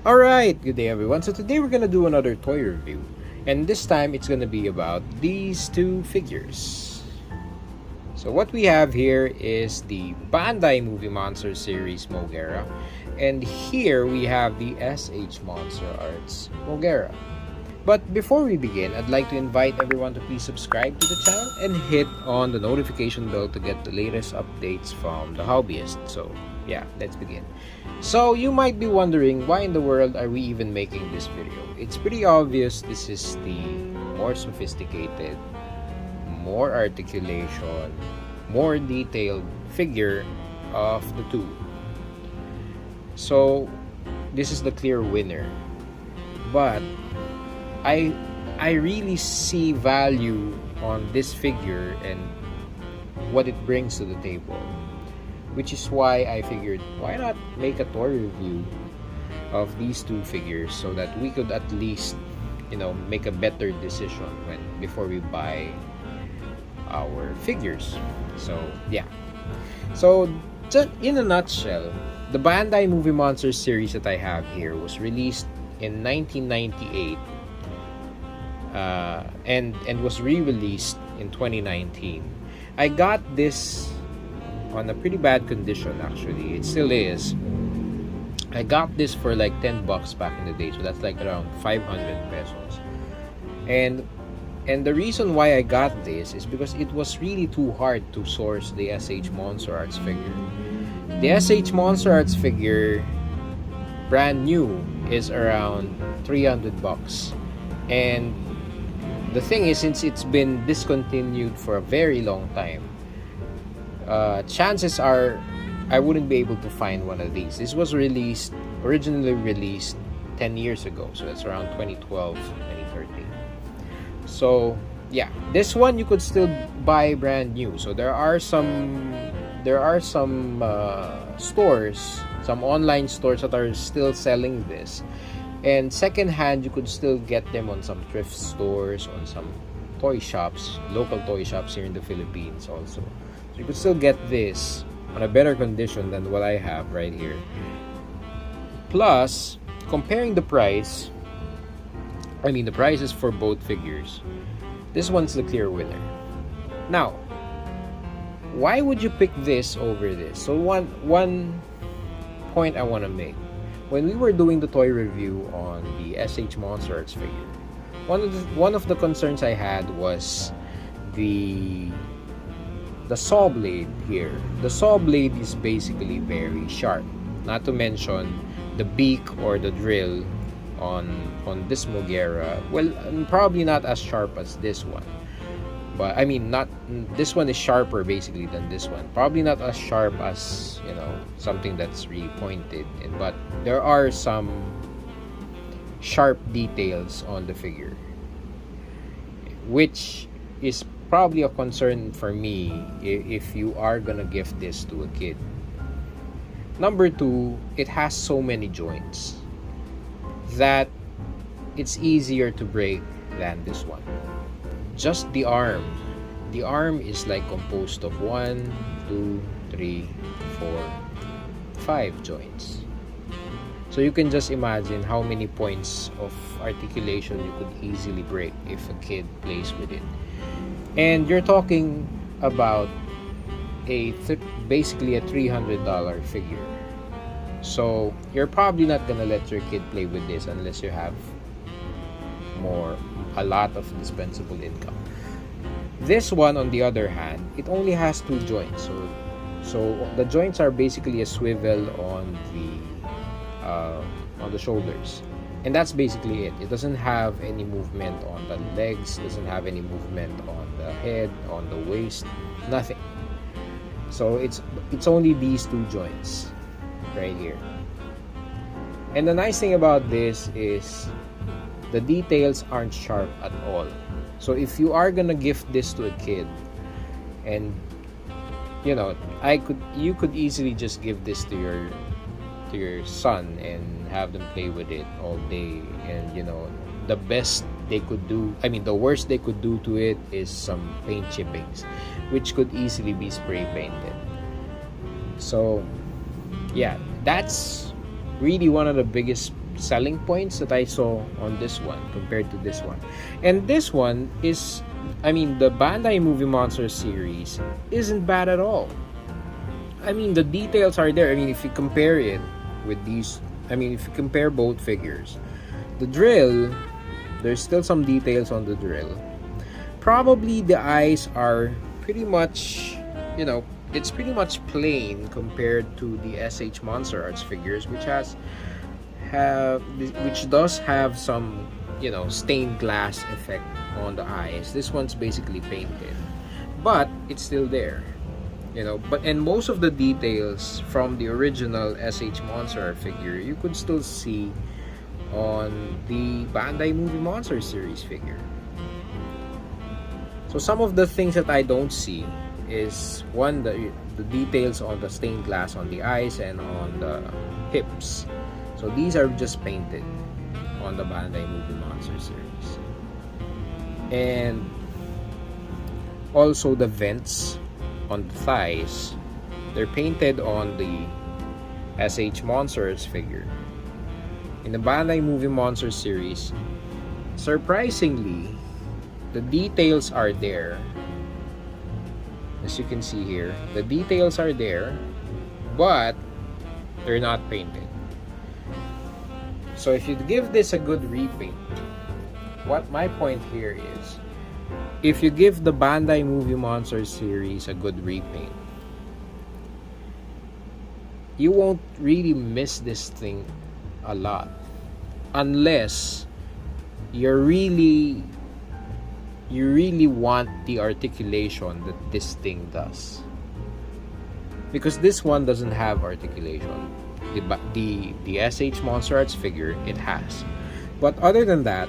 Alright, good day everyone. So today we're gonna do another toy review. And this time it's gonna be about these two figures. So what we have here is the Bandai Movie Monster Series Mogera. And here we have the Monsterarts Mogera. But before we begin, I'd like to invite everyone to please subscribe to the channel and hit on the notification bell to get the latest updates from the hobbyist. So yeah, let's begin. So you might be wondering, why in the world are we even making this video? It's pretty obvious this is the more sophisticated, more articulation, more detailed figure of the two. So this is the clear winner. But I really see value on this figure and what it brings to the table, which is why I figured, why not make a toy review of these two figures so that we could at least, make a better decision before we buy our figures. So yeah. So just in a nutshell, the Bandai Movie Monster series that I have here was released in 1998 and was re-released in 2019. I got this on a pretty bad condition, actually. It still is. I got this for like 10 bucks back in the day, so that's like around 500 pesos. And the reason why I got this is because it was really too hard to source the Monsterarts figure. The Monsterarts figure, brand new, is around 300 bucks. And the thing is, since it's been discontinued for a very long time, chances are I wouldn't be able to find one of these. This was originally released 10 years ago, so that's around 2012, 2013. So yeah, this one you could still buy brand new. So there are some stores, some online stores that are still selling this. And secondhand, you could still get them on some thrift stores, on some toy shops, local toy shops here in the Philippines also. So you could still get this on a better condition than what I have right here. Plus, comparing the price, the prices for both figures, this one's the clear winner. Now, why would you pick this over this? So one point I want to make. When we were doing the toy review on the Monsterarts figure, one of the concerns I had was the saw blade here. The saw blade is basically very sharp. Not to mention the beak or the drill on this Mogera. Well, probably not as sharp as this one. But this one is sharper basically than this one. Probably not as sharp as, something that's really pointed. But there are some sharp details on the figure, which is probably a concern for me if you are gonna gift this to a kid. Number two, it has so many joints that it's easier to break than this one. Just the arm. The arm is like composed of 1, 2, 3, 4, 5 joints. So you can just imagine how many points of articulation you could easily break if a kid plays with it. And you're talking about basically a $300 figure. So you're probably not gonna let your kid play with this unless you have a lot of dispensable income. This one, on the other hand, it only has 2 joints. So the joints are basically a swivel on the shoulders, and that's basically it. It doesn't have any movement on the legs, doesn't have any movement on the head, on the waist, nothing. So it's only these 2 joints right here. And the nice thing about this is the details aren't sharp at all. So if you are gonna gift this to a kid, and you could easily just give this to your son and have them play with it all day. And the best they could do, the worst they could do to it is some paint chippings, which could easily be spray painted. So yeah, that's really one of the biggest selling points that I saw on this one compared to this one. And this one is, I mean, the Bandai Movie Monster Series isn't bad at all. I mean, the details are there. I mean, if you compare it with these, I mean, if you compare both figures, the drill, there's still some details on the drill. Probably the eyes are pretty much, you know, it's pretty much plain compared to the SH Monsterarts figures, which does have some, you know, stained glass effect on the eyes. This one's basically painted, but it's still there, you know. And most of the details from the original SH Monsterart figure you could still see on the Bandai Movie Monster Series figure. So some of the things that I don't see is, one, the details on the stained glass on the eyes and on the hips. So these are just painted on the Bandai Movie Monster Series. And also the vents on the thighs, they're painted on the SH Monsters figure. In the Bandai Movie Monster Series, surprisingly, the details are there. As you can see here, the details are there, but they're not painted. So if you give this a good repaint, what my point here is, if you give the Bandai Movie Monster Series a good repaint, you won't really miss this thing a lot, unless you really want the articulation that this thing does, because this one doesn't have articulation. The SH Monsterarts figure, it has, but other than that,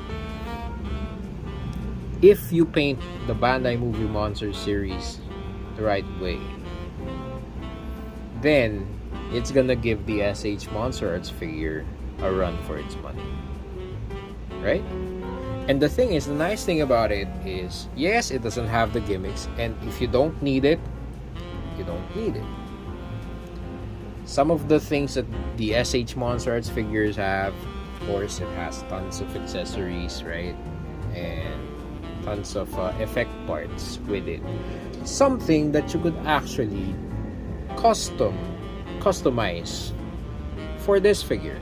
if you paint the Bandai Movie Monster Series the right way, then it's gonna give the SH Monsterarts figure a run for its money, right? And the thing is, the nice thing about it is, yes, it doesn't have the gimmicks, and if you don't need it, you don't need it. Some of the things that the SH Monsterarts figures have, of course, it has tons of accessories, right? And tons of effect parts with it. Something that you could actually customize for this figure.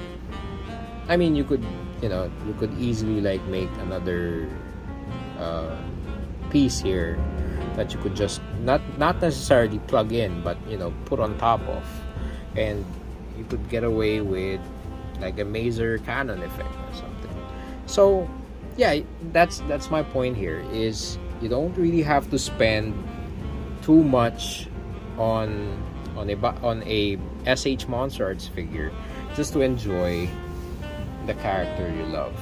I mean, you could easily like make another piece here that you could just not necessarily plug in, but, you know, put on top of, and you could get away with like a Mazer cannon effect or something. So yeah, that's my point here, is you don't really have to spend too much on a SH Monsterarts figure just to enjoy the character you love.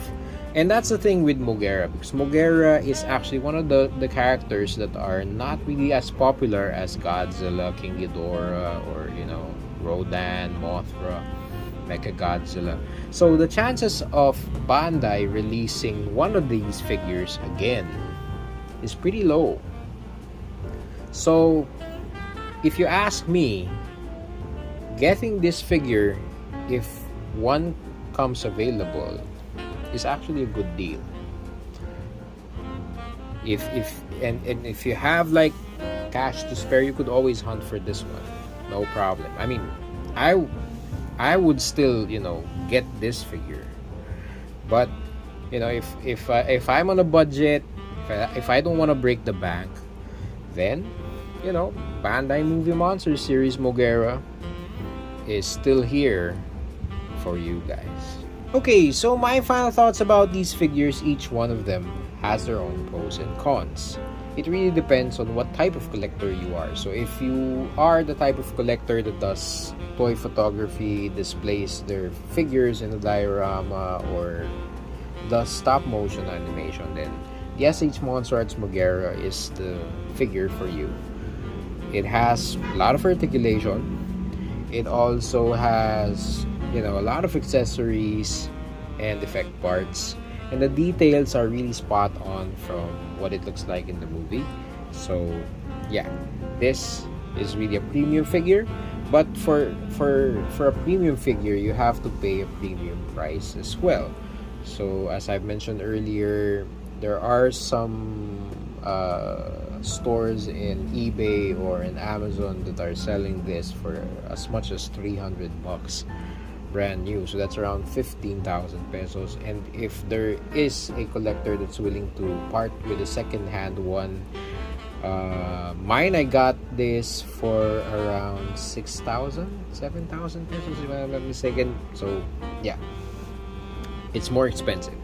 And that's the thing with Mogera, because Mogera is actually one of the characters that are not really as popular as Godzilla, King Ghidorah, or, you know, Rodan, Mothra, Mechagodzilla. So the chances of Bandai releasing one of these figures again is pretty low. So if you ask me, getting this figure, if one comes available, is actually a good deal. If you have like cash to spare, you could always hunt for this one, no problem. I mean, I would still, you know, get this figure, but, you know, if I'm on a budget, if I don't want to break the bank, then, you know, Bandai Movie Monster Series Mogera is still here for you guys. Okay, so my final thoughts about these figures, each one of them has their own pros and cons. It really depends on what type of collector you are. So if you are the type of collector that does toy photography, displays their figures in a diorama, or does stop motion animation, then the SH Monsterarts Mogera is the figure for you. It has a lot of articulation. It also has, you know, a lot of accessories and effect parts, and the details are really spot on from what it looks like in the movie. So yeah, this is really a premium figure, But for a premium figure, you have to pay a premium price as well. So as I've mentioned earlier, there are some stores in eBay or in Amazon that are selling this for as much as 300 bucks brand new. So that's around 15,000 pesos. And if there is a collector that's willing to part with a second-hand one, mine, I got this for around 6,000, 7,000 pesos if I'm not mistaken. So yeah, it's more expensive.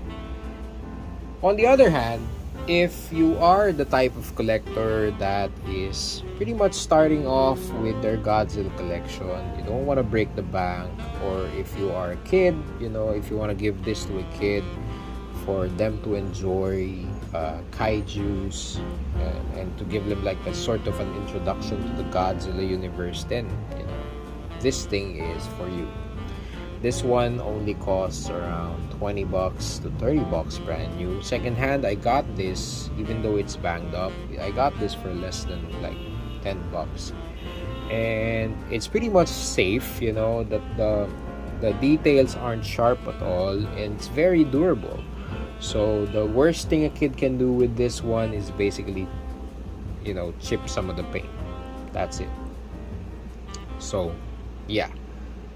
On the other hand, if you are the type of collector that is pretty much starting off with their Godzilla collection, you don't want to break the bank, or if you are a kid, if you want to give this to a kid for them to enjoy kaijus and to give them like a sort of an introduction to the Godzilla universe, then this thing is for you. This one only costs around 20 bucks to 30 bucks brand new. Secondhand, I got this, even though it's banged up, I got this for less than like 10 bucks. And it's pretty much safe, that the details aren't sharp at all, and it's very durable. So the worst thing a kid can do with this one is basically, chip some of the paint. That's it. So yeah.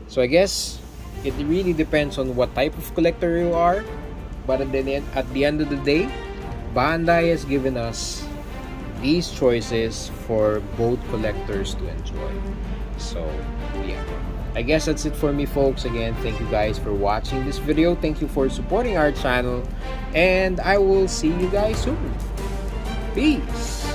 So I guess it really depends on what type of collector you are. But at the end of the day, Bandai has given us these choices for both collectors to enjoy. So yeah, I guess that's it for me, folks. Again, thank you guys for watching this video. Thank you for supporting our channel, and I will see you guys soon. Peace.